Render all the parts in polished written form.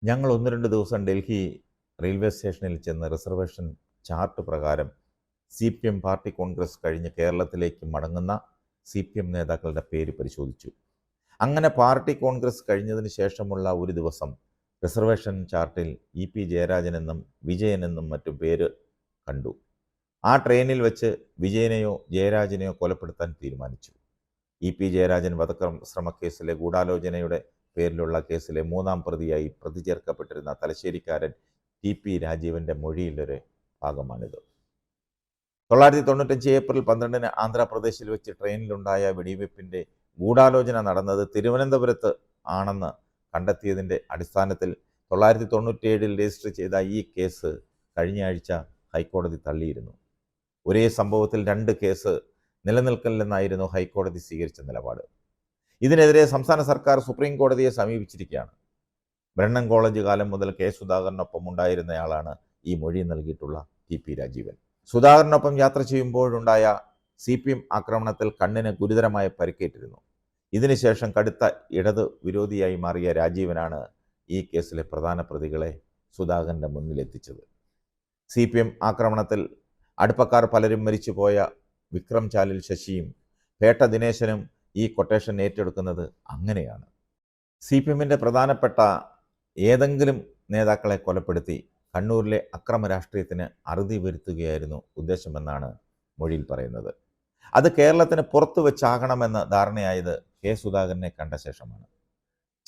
ഞങ്ങൾ 1-2 ദിവസം ഡൽഹി റെയിൽവേ സ്റ്റേഷനിൽ ചെന്ന് റിസർവേഷൻ ചാർട്ട് പ്രകാരം CPM പാർട്ടി കോൺഗ്രസ് കഴിഞ്ഞ് കേരളത്തിലേക്ക് മടങ്ങുന്ന CPM നേതാക്കളുടെ പേര് പരിശോധിച്ചു. അങ്ങനെ പാർട്ടി കോൺഗ്രസ് കഴിഞ്ഞതിന് ശേഷമുള്ള ഒരു ദിവസം റിസർവേഷൻ ചാർട്ടിൽ EP ജയരാജനെന്നും വിജയനെന്നും മറ്റും പേര് കണ്ടു. ആ ട്രെയിനിൽ വെച്ച് വിജയനെയോ ജയരാജനെയോ കൊലപ്പെടുത്താൻ തീരുമാനിച്ചു. EP ജയരാജൻ വധശ്രമക്കേസിലെ ഗൂഢാലോചനയുടെ പേരിലുള്ള കേസിലെ 3-ാം പ്രതിയായി പ്രതി ചേർക്കപ്പെട്ടിരുന്ന തലശ്ശേരിക്കാരൻ TP രാജീവൻ്റെ മൊഴിയിലൊരു ഭാഗമാണിത്. 1995 ഏപ്രിൽ 12-ന് ആന്ധ്രാപ്രദേശിൽ വെച്ച് ട്രെയിനിലുണ്ടായ വെടിവെപ്പിൻ്റെ ഗൂഢാലോചന നടന്നത് തിരുവനന്തപുരത്ത് ആണെന്ന് കണ്ടെത്തിയതിൻ്റെ അടിസ്ഥാനത്തിൽ 1997-ൽ രജിസ്റ്റർ ചെയ്ത ഈ കേസ് കഴിഞ്ഞ ആഴ്ച ഹൈക്കോടതി തള്ളിയിരുന്നു. ഒരേ സംഭവത്തിൽ 2 കേസ് നിലനിൽക്കില്ലെന്നായിരുന്നു ഹൈക്കോടതി സ്വീകരിച്ച നിലപാട്. ഇതിനെതിരെ സംസ്ഥാന സർക്കാർ സുപ്രീം കോടതിയെ സമീപിച്ചിരിക്കുകയാണ്. ബ്രണ്ണൻ കോളേജ് കാലം മുതൽ കെ സുധാകരനൊപ്പം ഉണ്ടായിരുന്നയാളാണ് ഈ മൊഴി നൽകിയിട്ടുള്ള TP രാജീവൻ. സുധാകരനൊപ്പം യാത്ര ചെയ്യുമ്പോഴുണ്ടായ CPM ആക്രമണത്തിൽ കണ്ണിന് ഗുരുതരമായ പരിക്കേറ്റിരുന്നു. ഇതിനുശേഷം കടുത്ത ഇടത് വിരോധിയായി മാറിയ രാജീവനാണ് ഈ കേസിലെ പ്രധാന പ്രതികളെ സുധാകരൻ്റെ മുന്നിലെത്തിച്ചത്. CPM ആക്രമണത്തിൽ അടുപ്പക്കാർ പലരും മരിച്ചുപോയ വിക്രം ചാലിൽ ശശിയും പേട്ട ദിനേശനും ഈ കൊട്ടേഷൻ ഏറ്റെടുക്കുന്നത് അങ്ങനെയാണ്. CPMൻ്റെ പ്രധാനപ്പെട്ട ഏതെങ്കിലും നേതാക്കളെ കൊലപ്പെടുത്തി കണ്ണൂരിലെ അക്രമ രാഷ്ട്രീയത്തിന് അറുതി വരുത്തുകയായിരുന്നു ഉദ്ദേശമെന്നാണ് മൊഴിയിൽ പറയുന്നത്. അത് കേരളത്തിന് പുറത്തു വെച്ചാകണമെന്ന് ധാരണയായത് കെ സുധാകരനെ കണ്ട ശേഷമാണ്.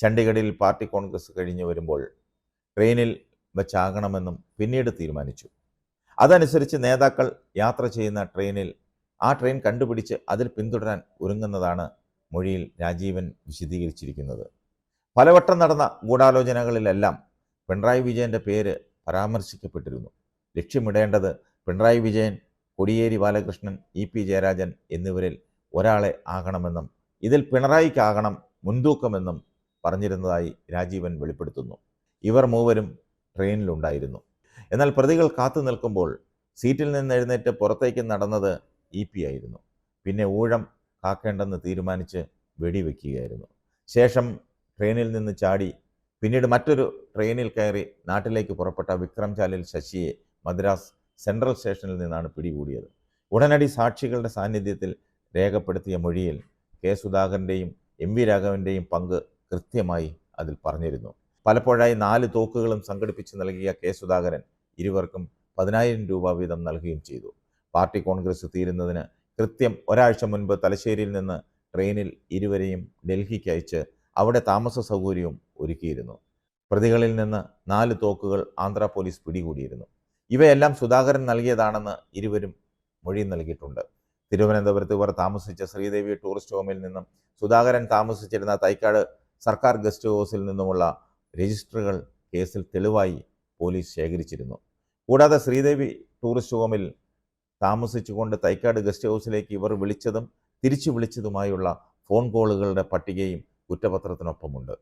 ചണ്ഡീഗഡിൽ പാർട്ടി കോൺഗ്രസ് കഴിഞ്ഞ് വരുമ്പോൾ ട്രെയിനിൽ വെച്ചാകണമെന്നും പിന്നീട് തീരുമാനിച്ചു. അതനുസരിച്ച് നേതാക്കൾ യാത്ര ചെയ്യുന്ന ട്രെയിനിൽ ആ ട്രെയിൻ കണ്ടുപിടിച്ച് അതിൽ പിന്തുടരാൻ ഒരുങ്ങുന്നതാണ് മൊഴിയിൽ രാജീവൻ വിശദീകരിച്ചിരിക്കുന്നത്. പലവട്ടം നടന്ന ഗൂഢാലോചനകളിലെല്ലാം പിണറായി വിജയൻ്റെ പേര് പരാമർശിക്കപ്പെട്ടിരുന്നു. ലക്ഷ്യമിടേണ്ടത് പിണറായി വിജയൻ, കോടിയേരി ബാലകൃഷ്ണൻ, EP ജയരാജൻ എന്നിവരിൽ ഒരാളെ ആകണമെന്നും ഇതിൽ പിണറായിക്കാകണം മുൻതൂക്കമെന്നും പറഞ്ഞിരുന്നതായി രാജീവൻ വെളിപ്പെടുത്തുന്നു. ഇവർ മൂവരും ട്രെയിനിലുണ്ടായിരുന്നു. എന്നാൽ പ്രതികൾ കാത്തു നിൽക്കുമ്പോൾ സീറ്റിൽ നിന്ന് എഴുന്നേറ്റ് പുറത്തേക്ക് നടന്നത് EP ആയിരുന്നു. പിന്നെ ഊഴം കാക്കേണ്ടെന്ന് തീരുമാനിച്ച് വെടിവെക്കുകയായിരുന്നു. ശേഷം ട്രെയിനിൽ നിന്ന് ചാടി പിന്നീട് മറ്റൊരു ട്രെയിനിൽ കയറി നാട്ടിലേക്ക് പുറപ്പെട്ട വിക്രം ചാലിൽ ശശിയെ മദ്രാസ് സെൻട്രൽ സ്റ്റേഷനിൽ നിന്നാണ് പിടികൂടിയത്. ഉടനടി സാക്ഷികളുടെ സാന്നിധ്യത്തിൽ രേഖപ്പെടുത്തിയ മൊഴിയിൽ കെ സുധാകരൻ്റെയും MV രാഘവൻ്റെയും പങ്ക് കൃത്യമായി അതിൽ പറഞ്ഞിരുന്നു. പലപ്പോഴായി 4 തോക്കുകളും സംഘടിപ്പിച്ച് നൽകിയ കെ സുധാകരൻ ഇരുവർക്കും 10,000 രൂപ വീതം നൽകുകയും ചെയ്തു. പാർട്ടി കോൺഗ്രസ് തീരുന്നതിന് കൃത്യം ഒരാഴ്ച മുൻപ് തലശ്ശേരിയിൽ നിന്ന് ട്രെയിനിൽ ഇരുവരെയും ഡൽഹിക്ക് അയച്ച് അവിടെ താമസ സൗകര്യവും ഒരുക്കിയിരുന്നു. പ്രതികളിൽ നിന്ന് 4 തോക്കുകൾ ആന്ധ്ര പോലീസ് പിടികൂടിയിരുന്നു. ഇവയെല്ലാം സുധാകരൻ നൽകിയതാണെന്ന് ഇരുവരും മൊഴി നൽകിയിട്ടുണ്ട്. തിരുവനന്തപുരത്ത് ഇവർ താമസിച്ച ശ്രീദേവി ടൂറിസ്റ്റ് ഹോമിൽ നിന്നും സുധാകരൻ താമസിച്ചിരുന്ന തൈക്കാട് സർക്കാർ ഗസ്റ്റ് ഹൗസിൽ നിന്നുമുള്ള രജിസ്റ്ററുകൾ കേസിൽ തെളിവായി പോലീസ് ശേഖരിച്ചിരുന്നു. കൂടാതെ ശ്രീദേവി ടൂറിസ്റ്റ് ഹോമിൽ താമസിച്ചുകൊണ്ട് തൈക്കാട് ഗസ്റ്റ് ഹൗസിലേക്ക് ഇവർ വിളിച്ചതും തിരിച്ചു വിളിച്ചതുമായുള്ള ഫോൺ കോളുകളുടെ പട്ടികയും കുറ്റപത്രത്തിനൊപ്പമുണ്ട്.